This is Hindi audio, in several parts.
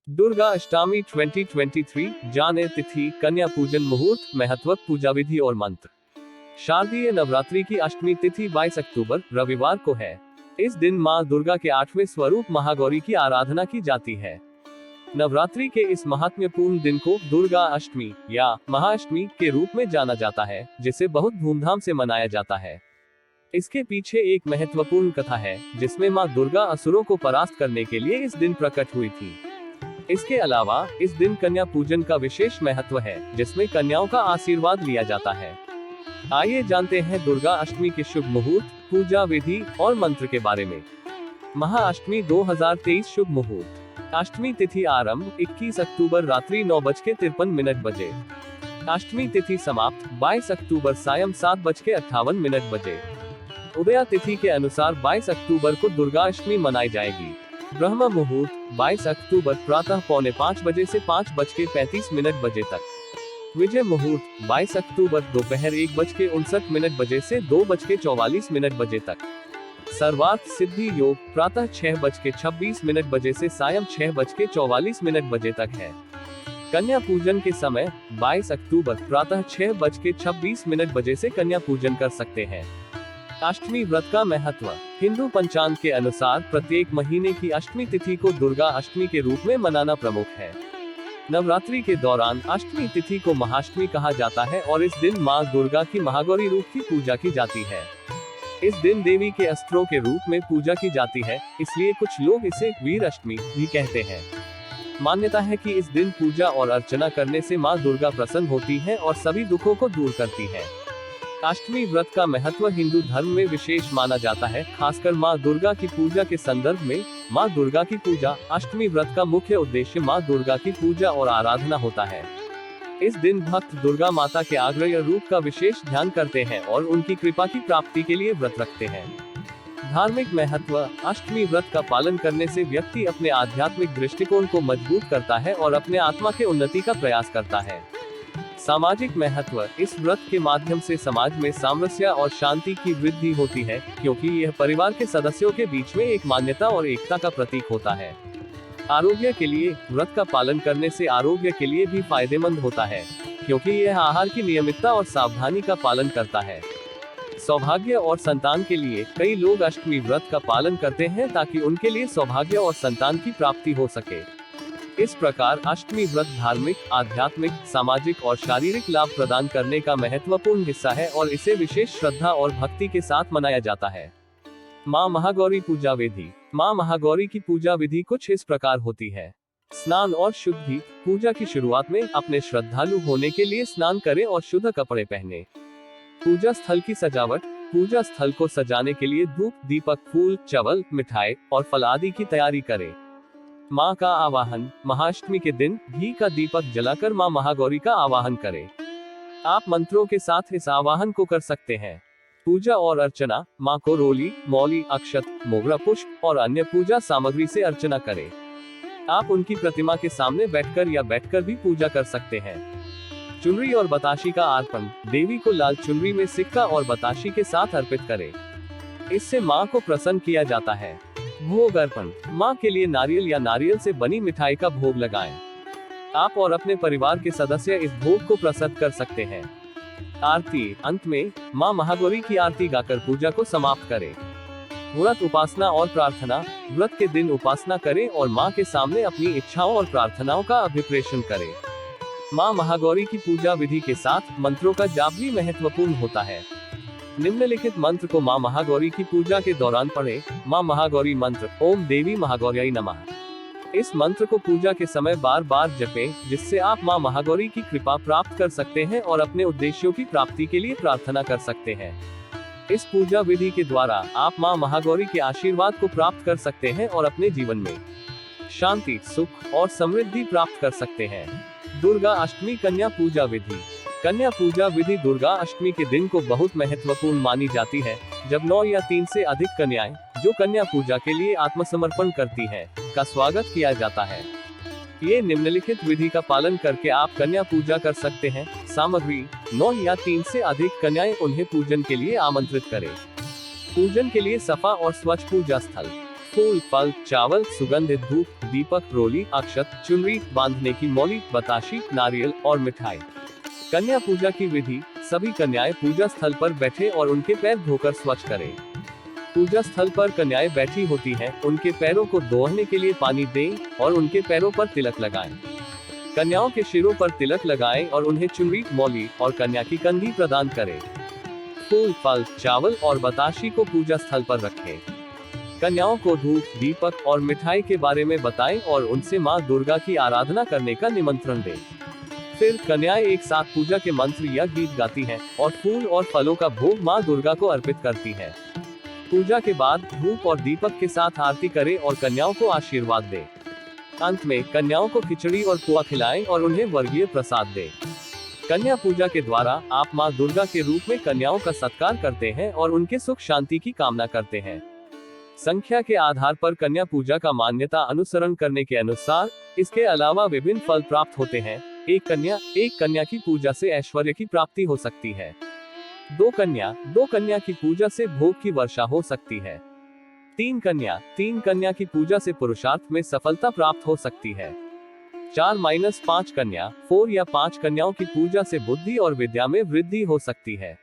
दुर्गा अष्टमी 2023 जाने तिथि, कन्या पूजन मुहूर्त, महत्व, पूजा विधि और मंत्र। शारदीय नवरात्रि की अष्टमी तिथि 22 अक्टूबर रविवार को है। इस दिन मां दुर्गा के 8वें स्वरूप महागौरी की आराधना की जाती है। नवरात्रि के इस महत्वपूर्ण दिन को दुर्गा अष्टमी या महाअष्टमी के रूप में जाना जाता है, जिसे बहुत धूमधाम से मनाया जाता है। इसके पीछे एक महत्वपूर्ण कथा है, जिसमें मां दुर्गा असुरों को परास्त करने के लिए इस दिन प्रकट हुई थी। इसके अलावा इस दिन कन्या पूजन का विशेष महत्व है, जिसमें कन्याओं का आशीर्वाद लिया जाता है। आइए जानते हैं दुर्गा अष्टमी के शुभ मुहूर्त, पूजा विधि और मंत्र के बारे में। महाअष्टमी 2023 शुभ मुहूर्त। अष्टमी तिथि आरंभ 21 अक्टूबर रात्रि 9:53 बजे। अष्टमी तिथि समाप्त 22 अक्टूबर सायं 7:58 बजे। उदया तिथि के अनुसार 22 अक्टूबर को दुर्गा अष्टमी मनाई जाएगी। ब्रह्म मुहूर्त 22 अक्टूबर प्रातः 4:45 बजे से 5:35 बजे तक। विजय मुहूर्त 22 अक्टूबर दोपहर 1:59 बजे से 2:44 बजे तक। सर्वार्थ सिद्धि योग प्रातः 6:26 बजे से सायं 6:44 बजे तक है। कन्या पूजन के समय 22 अक्टूबर प्रातः 6:26 बजे से कन्या पूजन कर सकते हैं। अष्टमी व्रत का महत्व। हिंदू पंचांग के अनुसार प्रत्येक महीने की अष्टमी तिथि को दुर्गा अष्टमी के रूप में मनाना प्रमुख है। नवरात्रि के दौरान अष्टमी तिथि को महाअष्टमी कहा जाता है और इस दिन मां दुर्गा की महागौरी रूप की पूजा की जाती है। इस दिन देवी के अस्त्रों के रूप में पूजा की जाती है, इसलिए कुछ लोग इसे वीर अष्टमी भी कहते हैं। मान्यता है कि इस दिन पूजा और अर्चना करने से मां दुर्गा प्रसन्न होती है और सभी दुखों को दूर करती है। अष्टमी व्रत का महत्व हिंदू धर्म में विशेष माना जाता है, खासकर मां दुर्गा की पूजा के संदर्भ में। मां दुर्गा की पूजा। अष्टमी व्रत का मुख्य उद्देश्य मां दुर्गा की पूजा और आराधना होता है। इस दिन भक्त दुर्गा माता के आग्रह रूप का विशेष ध्यान करते हैं और उनकी कृपा की प्राप्ति के लिए व्रत रखते हैं। धार्मिक महत्व। अष्टमी व्रत का पालन करने से व्यक्ति अपने आध्यात्मिक दृष्टिकोण को मजबूत करता है और अपने आत्मा के उन्नति का प्रयास करता है। सामाजिक महत्व। इस व्रत के माध्यम से समाज में सामरस्य और शांति की वृद्धि होती है, क्योंकि यह परिवार के सदस्यों के बीच में एक मान्यता और एकता का प्रतीक होता है। आरोग्य के लिए। व्रत का पालन करने से आरोग्य के लिए भी फायदेमंद होता है, क्योंकि यह आहार की नियमितता और सावधानी का पालन करता है। सौभाग्य और संतान के लिए। कई लोग अष्टमी व्रत का पालन करते हैं ताकि उनके लिए सौभाग्य और संतान की प्राप्ति हो सके। इस प्रकार अष्टमी व्रत धार्मिक, आध्यात्मिक, सामाजिक और शारीरिक लाभ प्रदान करने का महत्वपूर्ण हिस्सा है और इसे विशेष श्रद्धा और भक्ति के साथ मनाया जाता है। मां महागौरी पूजा विधि। मां महागौरी की पूजा विधि कुछ इस प्रकार होती है। स्नान और शुद्धि। पूजा की शुरुआत में अपने श्रद्धालु होने के लिए स्नान करें और शुद्ध कपड़े पहने। पूजा स्थल की सजावट। पूजा स्थल को सजाने के लिए धूप, दीपक, फूल, चवल, मिठाई और फल आदि की तैयारी करें। मां का आवाहन। महाअष्टमी के दिन घी का दीपक जलाकर मां महागौरी का आवाहन करें। आप मंत्रों के साथ इस आवाहन को कर सकते हैं। पूजा और अर्चना। मां को रोली, मौली, अक्षत, मोगरा पुष्प और अन्य पूजा सामग्री से अर्चना करें। आप उनकी प्रतिमा के सामने बैठकर या बैठकर भी पूजा कर सकते हैं। चुनरी और बताशी का अर्पण। देवी को लाल चुनरी में सिक्का और बताशी के साथ अर्पित करें। इससे मां को प्रसन्न किया जाता है। भोग अर्पण। मां के लिए नारियल या नारियल से बनी मिठाई का भोग लगाएं। आप और अपने परिवार के सदस्य इस भोग को प्रसाद कर सकते हैं। आरती। अंत में मां महागौरी की आरती गाकर पूजा को समाप्त करें। व्रत, उपासना और प्रार्थना। व्रत के दिन उपासना करें और मां के सामने अपनी इच्छाओं और प्रार्थनाओं का अभिप्रेषण करें। मां महागौरी की पूजा विधि के साथ मंत्रों का जाप भी महत्वपूर्ण होता है। निम्नलिखित मंत्र को मां महागौरी की पूजा के दौरान पढ़ें। मां महागौरी मंत्र। ओम देवी महागौर्यै नमः। इस मंत्र को पूजा के समय बार बार जपें, जिससे आप मां महागौरी की कृपा प्राप्त कर सकते हैं और अपने उद्देश्यों की प्राप्ति के लिए प्रार्थना कर सकते हैं। इस पूजा विधि के द्वारा आप मां महागौरी के आशीर्वाद को प्राप्त कर सकते हैं और अपने जीवन में शांति, सुख और समृद्धि प्राप्त कर सकते हैं। दुर्गा अष्टमी कन्या पूजा विधि। कन्या पूजा विधि दुर्गा अष्टमी के दिन को बहुत महत्वपूर्ण मानी जाती है, जब 9 या 3 से अधिक कन्याएं, जो कन्या पूजा के लिए आत्मसमर्पण करती हैं, का स्वागत किया जाता है। ये निम्नलिखित विधि का पालन करके आप कन्या पूजा कर सकते हैं। सामग्री। 9 या 3 से अधिक कन्याएं, उन्हें पूजन के लिए आमंत्रित करें। पूजन के लिए सफा और स्वच्छ पूजा स्थल। फूल, फल, चावल, सुगंधित धूप, दीपक, रोली, अक्षत, चुनरी, बांधने की मौली, बताशी, नारियल और मिठाई। कन्या पूजा की विधि। सभी कन्याएं पूजा स्थल पर बैठे और उनके पैर धोकर स्वच्छ करें। पूजा स्थल पर कन्याएं बैठी होती हैं, उनके पैरों को धोने के लिए पानी दें और उनके पैरों पर तिलक लगाएं। कन्याओं के सिरों पर तिलक लगाएं और उन्हें चुनरी, मौली और कन्या की कंधी प्रदान करें। फूल, फल, चावल और बताशी को पूजा स्थल पर रखें। कन्याओं को धूप, दीपक और मिठाई के बारे में बताएं और उनसे मां दुर्गा की आराधना करने का निमंत्रण दें। फिर कन्याएं एक साथ पूजा के मंत्र या गीत गाती हैं और फूल और फलों का भोग मां दुर्गा को अर्पित करती हैं। पूजा के बाद धूप और दीपक के साथ आरती करें और कन्याओं को आशीर्वाद दें। अंत में कन्याओं को खिचड़ी और पुआ खिलाएं और उन्हें वर्गीय प्रसाद दें। कन्या पूजा के द्वारा आप मां दुर्गा के रूप में कन्याओं का सत्कार करते हैं और उनके सुख शांति की कामना करते हैं। संख्या के आधार पर कन्या पूजा का मान्यता अनुसरण करने के अनुसार इसके अलावा विभिन्न फल प्राप्त होते हैं। एक कन्या की पूजा से ऐश्वर्य की प्राप्ति हो सकती है। दो कन्या की पूजा से भोग की वर्षा हो सकती है। तीन कन्या की पूजा से पुरुषार्थ में सफलता प्राप्त हो सकती है। 4-5 कन्या, 4 या 5 कन्याओं की पूजा से बुद्धि और विद्या में वृद्धि हो सकती है।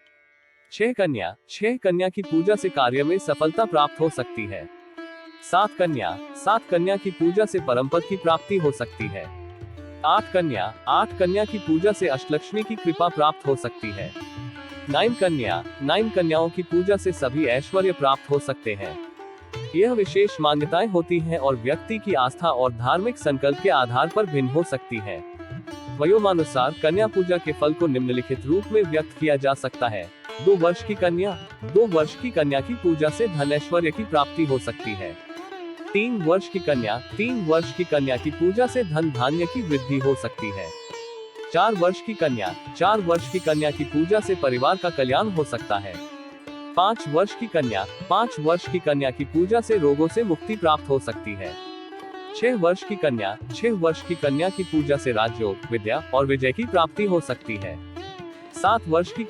6 कन्या की पूजा से कार्य में सफलता प्राप्त हो सकती है। 7 कन्या की पूजा से परमपद की प्राप्ति हो सकती है। 8 कन्या की पूजा से अष्टलक्ष्मी की कृपा प्राप्त हो सकती है। 9 कन्याओं की पूजा से सभी ऐश्वर्य प्राप्त हो सकते हैं। यह विशेष मान्यताएं होती हैं और व्यक्ति की आस्था और धार्मिक संकल्प के आधार पर भिन्न हो सकती है। वयोमानुसार कन्या पूजा के फल को निम्नलिखित रूप में व्यक्त किया जा सकता है। 2 वर्ष की कन्या की पूजा से धन ऐश्वर्य की प्राप्ति हो सकती है। 3 वर्ष की कन्या की पूजा से धन धान्य की वृद्धि हो सकती है। 4 वर्ष की कन्या की पूजा से परिवार का कल्याण हो सकता है। 5 वर्ष की कन्या की पूजा से रोगों से मुक्ति प्राप्त हो सकती है। 6 वर्ष की कन्या की पूजा से राजयोग, विद्या और विजय की प्राप्ति हो सकती है। 7 वर्ष की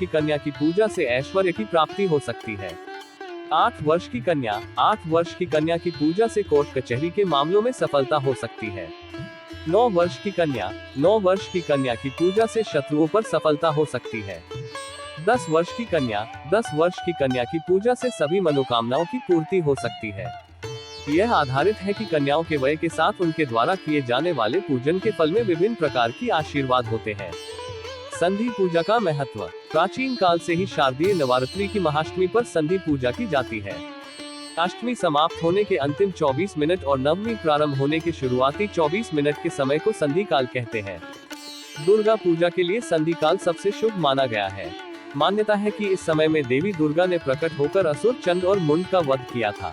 कन्या की पूजा से ऐश्वर्य की प्राप्ति हो सकती है। 8 वर्ष की कन्या की पूजा से कोर्ट कचहरी के मामलों में सफलता हो सकती है। 9 वर्ष की कन्या की पूजा से शत्रुओं पर सफलता हो सकती है। 10 वर्ष की कन्या की पूजा से सभी मनोकामनाओं की पूर्ति हो सकती है। यह आधारित है कि कन्याओं के वय के साथ उनके द्वारा किए जाने वाले पूजन के फल में विभिन्न प्रकार की आशीर्वाद होते हैं। संधि पूजा का महत्व। प्राचीन काल से ही शारदीय नवरात्रि की महाअष्टमी पर संधि पूजा की जाती है। अष्टमी समाप्त होने के अंतिम 24 मिनट और नवमी प्रारंभ होने के शुरुआती 24 मिनट के समय को संधि काल कहते हैं। दुर्गा पूजा के लिए संधि काल सबसे शुभ माना गया है। मान्यता है कि इस समय में देवी दुर्गा ने प्रकट होकर असुर चंड और मुंड का वध किया था।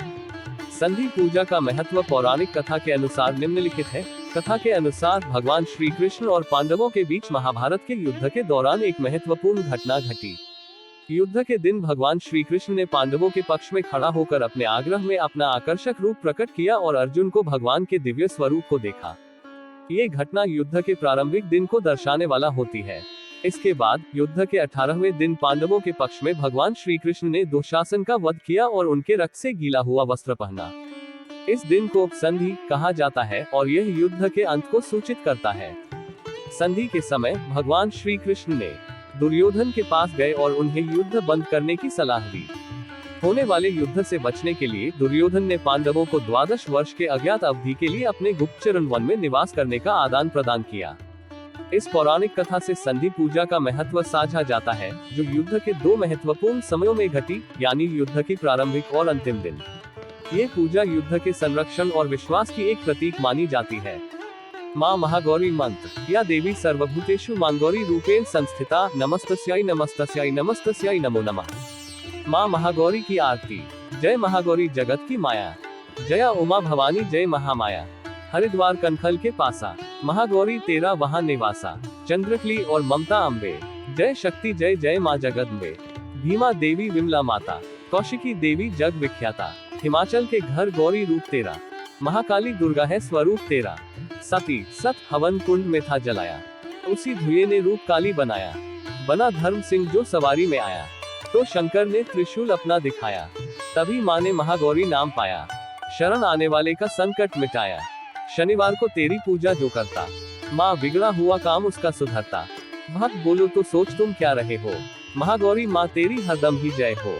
संधि पूजा का महत्व पौराणिक कथा के अनुसार निम्नलिखित है। कथा के अनुसार भगवान श्री कृष्ण और पांडवों के बीच महाभारत के युद्ध के दौरान एक महत्वपूर्ण घटना घटी। युद्ध के दिन भगवान श्री कृष्ण ने पांडवों के पक्ष में खड़ा होकर अपने आग्रह में अपना आकर्षक रूप प्रकट किया और अर्जुन को भगवान के दिव्य स्वरूप को देखा। ये घटना युद्ध के प्रारंभिक दिन को दर्शाने वाला होती है। इसके बाद युद्ध के 18वें दिन पांडवों के पक्ष में भगवान श्री कृष्ण ने दुशासन का वध किया और उनके रक्त से गीला हुआ वस्त्र पहना। इस दिन को संधि कहा जाता है और यह युद्ध के अंत को सूचित करता है। संधि के समय भगवान श्री कृष्ण ने दुर्योधन के पास गए और उन्हें युद्ध बंद करने की सलाह दी। होने वाले युद्ध से बचने के लिए दुर्योधन ने पांडवों को 12 वर्ष के अज्ञात अवधि के लिए अपने गुप्तचरण वन में निवास करने का आदान प्रदान किया। इस पौराणिक कथा से संधि पूजा का महत्व साझा जाता है, जो युद्ध के 2 महत्वपूर्ण समयों में घटी, यानी युद्ध की प्रारंभिक और अंतिम दिन। ये पूजा युद्ध के संरक्षण और विश्वास की एक प्रतीक मानी जाती है। मां महागौरी मंत्र या देवी सर्वभूतेषु मांगौरी रूपेण संस्थिता नमस्तस्यै नमस्तस्यै नमस्तस्यै नमो नमः। मां महागौरी की आरती। जय महागौरी जगत की माया, जया उमा भवानी जय महामाया। हरिद्वार कनखल के पासा, महागौरी तेरा वहां निवासा। चंद्रकली और ममता अम्बे, जय शक्ति जय जय मां जगदम्बे। भीमा देवी विमला माता, कौशिकी देवी जग विख्याता। हिमाचल के घर गौरी रूप तेरा, महाकाली दुर्गा है स्वरूप तेरा। सती सत हवन कुंड में था जलाया, उसी धुएं ने रूप काली बनाया। बना धर्म सिंह जो सवारी में आया, तो शंकर ने त्रिशूल अपना दिखाया। तभी माँ ने महागौरी नाम पाया, शरण आने वाले का संकट मिटाया। शनिवार को तेरी पूजा जो करता, माँ बिगड़ा हुआ काम उसका सुधरता। भक्त बोलो तो सोच तुम क्या रहे हो, महागौरी माँ तेरी हरदम ही जय हो।